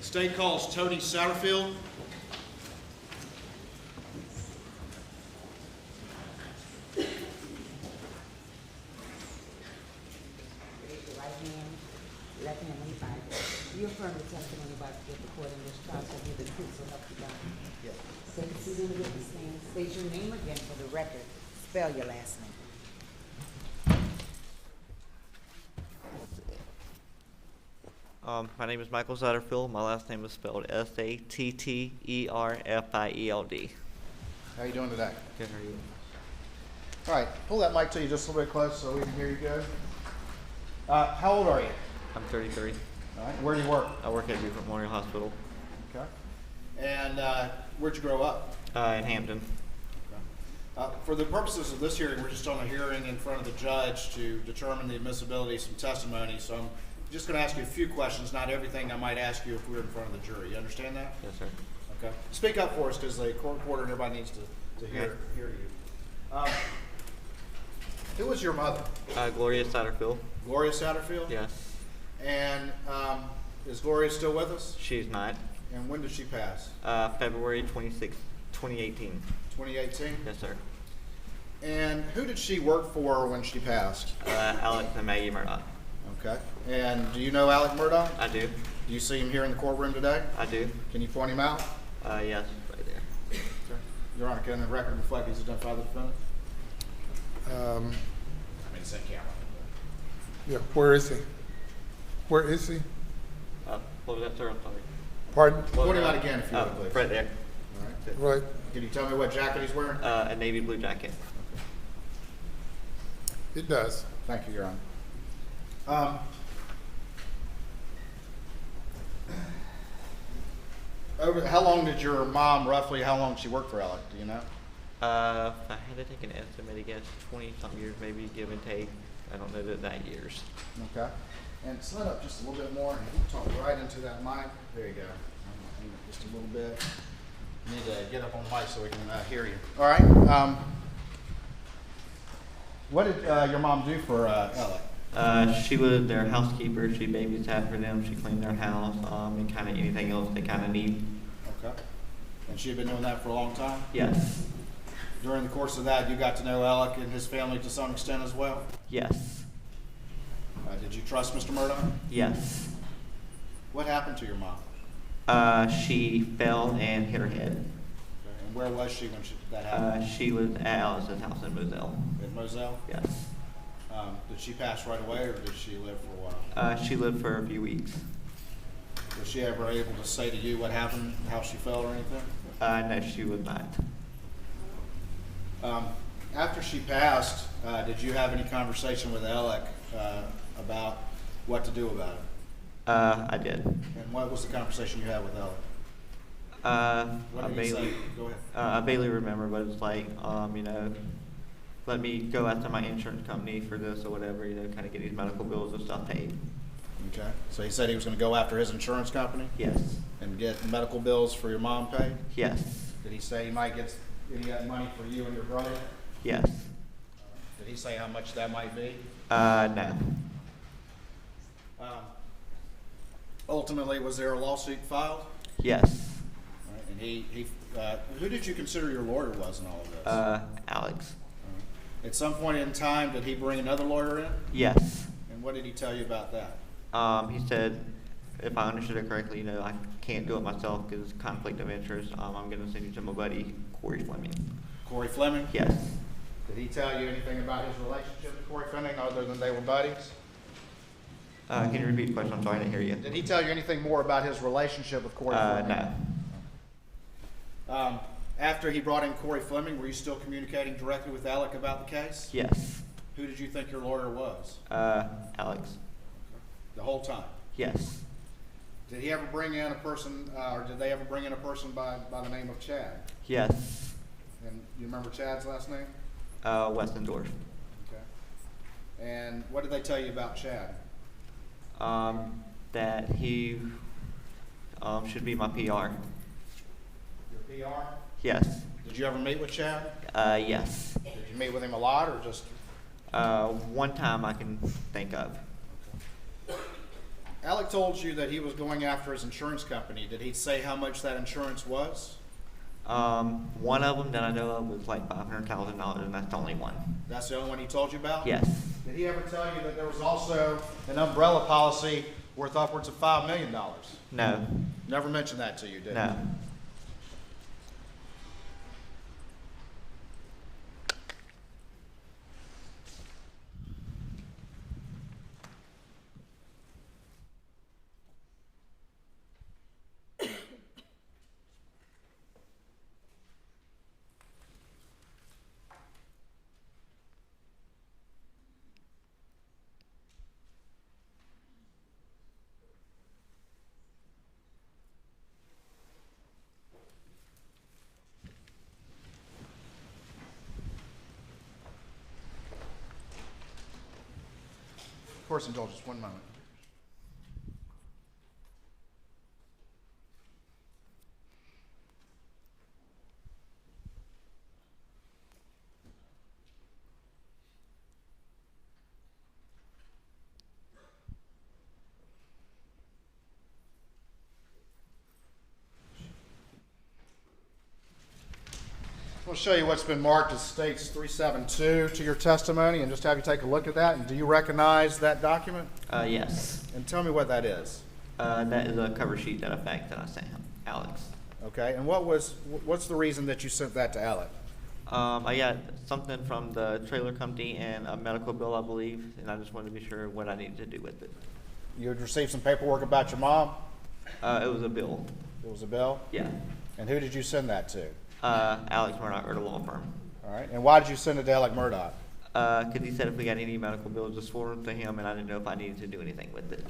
State calls Tony Satterfield. Raise your right hand, left hand on the Bible. Do you affirm the testimony about to give the court in this trial shall be the truth, so help you God? Yes. Take a seat in the witness stand. State your name again for the record. Spell your last name. My name is Michael Satterfield. My last name is spelled Satterfield. How you doing today? Good, how are you? All right, pull that mic to you just a little bit close so we can hear you good. How old are you? I'm 33. All right, where do you work? I work at Beaufort Memorial Hospital Okay. And where'd you grow up? in Hampton. For the purposes of this hearing, we're just on a hearing in front of the judge to determine the admissibility of some testimony. So I'm just going to ask you a few questions, not everything I might ask you if we were in front of the jury. You understand that? Yes, sir. Okay. Speak up for us because the court reporter and everybody needs to hear you. Who was your mother? Gloria Satterfield. Gloria Satterfield? Yes. And is Gloria still with us? She's not. And when did she pass? February 26, 2018. 2018? Yes, sir. And who did she work for when she passed? Alex and Maggie Murdaugh. Okay. And do you know Alex Murdaugh? I do. Do you see him here in the courtroom today? I do. Can you point him out? Yes, right there. Okay. Your Honor, can the record reflect he's identified the defendant? I mean, same camera. Yeah, where is he? Where is he? What was that, sir? I'm sorry. Pardon? Point him out again if you would, please. Right there. All right. Right. Can you tell me what jacket he's wearing? A navy blue jacket. It does. Thank you, Your Honor. How long did your mom, roughly, how long did she work for Alec? Do you know? If I had to take an estimate, I guess 20-something years, maybe give and take. I don't know that years. Okay. And slide up just a little bit more and talk right into that mic. There you go. Just a little bit. You need to get up on the mic so we can hear you. All right. What did your mom do for Alec? She was their housekeeper. She babysat for them. She cleaned their house, and kind of anything else they kind of need. Okay. And she had been doing that for a long time? Yes. During the course of that, you got to know Alec and his family to some extent as well? Yes. Did you trust Mr. Murdaugh? Yes. What happened to your mom? She fell and hit her head. Okay. And where was she when that happened? She was at Alice's house in Moselle. In Moselle? Yes. Did she pass right away or did she live for a while? She lived for a few weeks. Was she ever able to say to you what happened, how she fell or anything? No, she was not. After she passed, did you have any conversation with Alec about what to do about it? I did. And what was the conversation you had with Alec? What I did he say? barely, Go ahead. I barely remember, but it's like, let me go after my insurance company for this or whatever, kind of get these medical bills and stuff paid. Okay. So he said he was going to go after his insurance company Yes. and get medical bills for your mom paid? Yes. Did he say he might get any of that money for you and your brother? Yes. Did he say how much that might be? No. Ultimately, was there a lawsuit filed? Yes. Right. And who did you consider your lawyer was in all of this? Alex. At some point in time, did he bring another lawyer in? Yes. And what did he tell you about that? He said, if I understood it correctly, I can't do it myself because conflict of interest. I'm going to send you to my buddy, Corey Fleming. Corey Fleming? Yes. Did he tell you anything about his relationship with Corey Fleming other than they were buddies? Can you repeat the question? I'm sorry, I didn't hear you. Did he tell you anything more about his relationship with Corey Fleming? No. After he brought in Corey Fleming, were you still communicating directly with Alec about the case? Yes. Who did you think your lawyer was? Alex. The whole time? Yes. Did he ever bring in a person, or did they ever bring in a person by the name of Chad? Yes. And you remember Chad's last name? Westendorf. Okay. And what did they tell you about Chad? That he should be my PR. Your PR? Yes. Did you ever meet with Chad? Yes. Did you meet with him a lot or just? One time I can think of. Alec told you that he was going after his insurance company. Did he say how much that insurance was? One of them that I know of was like $500,000, and that's the only one. That's the only one he told you about? Yes. Did he ever tell you that there was also an umbrella policy worth upwards of $5 million? No. Never mentioned that to you, did he? No. Of course, indulge us 1 moment. I'll show you what's been marked as States 372 to your testimony and just have you take a look at that. And do you recognize that document? Yes. And tell me what that is. That is a cover sheet that I sent him, Alex. Okay, and what's the reason that you sent that to Alec? I got something from the trailer company and a medical bill, I believe, and I just wanted to be sure what I needed to do with it. You had received some paperwork about your mom? It was a bill. It was a bill? Yeah. And who did you send that to? Alex Murdaugh, or the law firm. All right, and why did you send it to Alex Murdaugh? Because he said if we got any medical bills, just forward them to him, and I didn't know if I needed to do anything with it.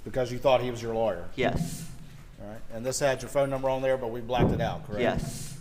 Because you thought he was your lawyer? Yes. All right, and this had your phone number on there, but we blacked it out, correct? Yes.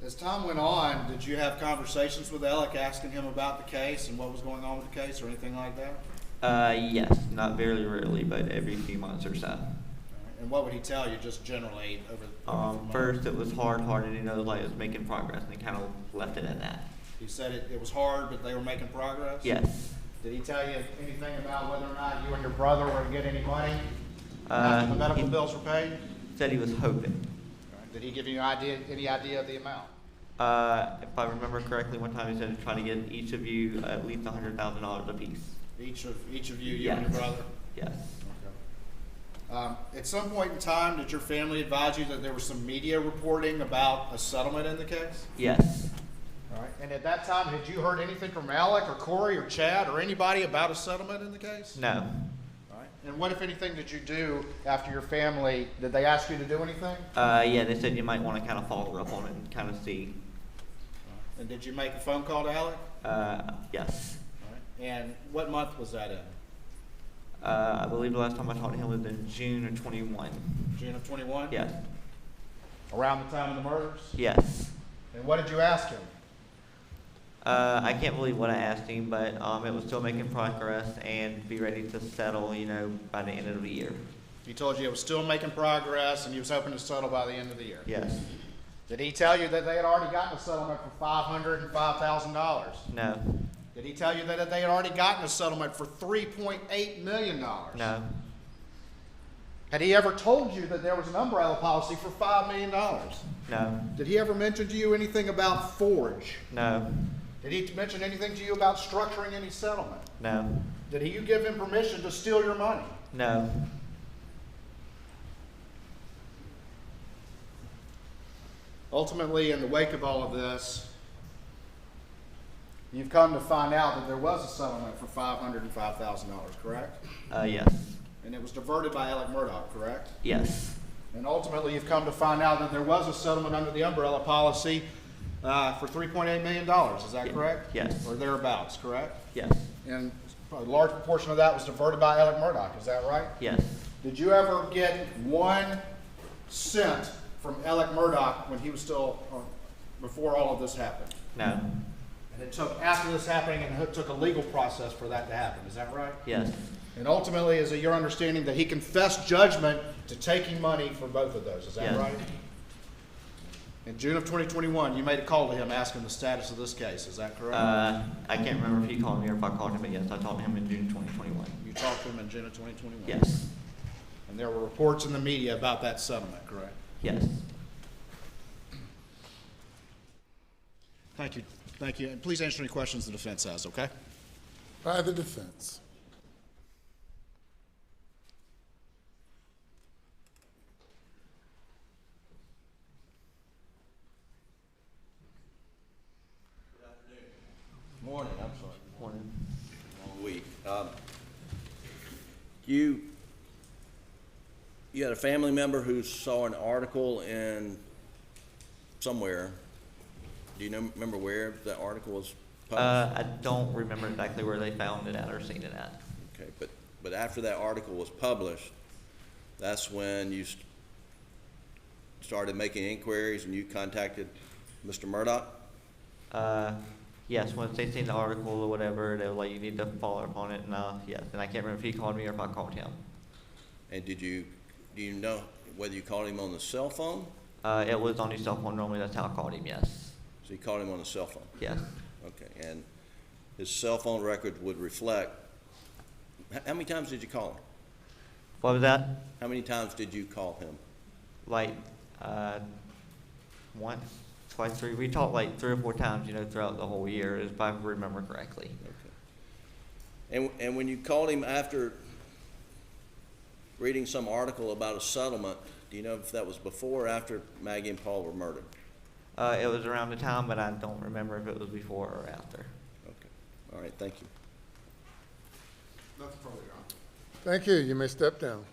As time went on, did you have conversations with Alec asking him about the case and what was going on with the case or anything like that? Yes, not very rarely, but every few months or so. All right, and what would he tell you just generally over the First, it was hard, and he knows like it was making progress, and he kind of left it at that. He said it was hard, but they were making progress? Yes. Did he tell you anything about whether or not you and your brother were to get any money after the medical bills were paid? Said he was hoping. All right, did he give you any idea of the amount? If I remember correctly, one time he said trying to get each of you at least $100,000 apiece. Each of you, you Yes. and your brother? Yes. Okay. At some point in time, did your family advise you that there was some media reporting about a settlement in the case? Yes. All right. And at that time, had you heard anything from Alec or Corey or Chad or anybody about a settlement in the case? No. All right. And what, if anything, did you do after your family? Did they ask you to do anything? Yeah, they said you might want to kind of follow up on it and kind of see. And did you make a phone call to Alec? Yes. All right. And what month was that in? I believe the last time I talked to him was in June of 21. June of 21? Yes. Around the time of the murders? Yes. And what did you ask him? I can't believe what I asked him, but it was still making progress and be ready to settle, by the end of the year. He told you it was still making progress and he was hoping to settle by the end of the year. Yes. Did he tell you that they had already gotten a settlement for $505,000? No. Did he tell you that they had already gotten a settlement for $3.8 million? No. Had he ever told you that there was an umbrella policy for $5 million? No. Did he ever mention to you anything about Forge? No. Did he mention anything to you about structuring any settlement? No. Did you give him permission to steal your money? No. Ultimately, in the wake of all of this, you've come to find out that there was a settlement for $505,000, correct? Yes. And it was diverted by Alex Murdaugh, correct? Yes. And ultimately, you've come to find out that there was a settlement under the umbrella policy for $3.8 million. Is that correct? Yes. Or thereabouts, correct? Yes. And a large proportion of that was diverted by Alex Murdaugh, is that right? Yes. Did you ever get 1 cent from Alex Murdaugh when he was still, before all of this happened? No. And it took, after this happening, and it took a legal process for that to happen, is that right? Yes. And ultimately, is it your understanding that he confessed judgment to taking money for both of those, is that Yes. right? In June of 2021, you made a call to him asking the status of this case, is that correct? I can't remember if he called me or if I called him, but yes, I talked to him in June 2021. You talked to him in June of 2021? Yes. And there were reports in the media about that settlement, correct? Yes. Thank you. Thank you. And please answer any questions the defense has, okay? By the defense. Morning, I'm sorry. Morning. Long week. You had a family member who saw an article in somewhere. Do you remember where that article was published? I don't remember exactly where they found it at or seen it at. Okay, but after that article was published, that's when you started making inquiries and you contacted Mr. Murdaugh? Yes, once they seen the article or whatever, they were like, you need to follow up on it, and yes, and I can't remember if he called me or if I called him. And do you know whether you called him on the cell phone? It was on his cell phone normally, that's how I called him, yes. So you called him on the cell phone? Yes. Okay, and his cell phone record would reflect, how many times did you call him? What was that? How many times did you call him? Like, once, twice, three, we talked like 3 or 4 times, throughout the whole year, if I remember correctly. Okay. And when you called him after reading some article about a settlement, do you know if that was before or after Maggie and Paul were murdered? It was around the time, but I don't remember if it was before or after. Okay, all right, thank you. Nothing further, Your Honor. Thank you. You may step down.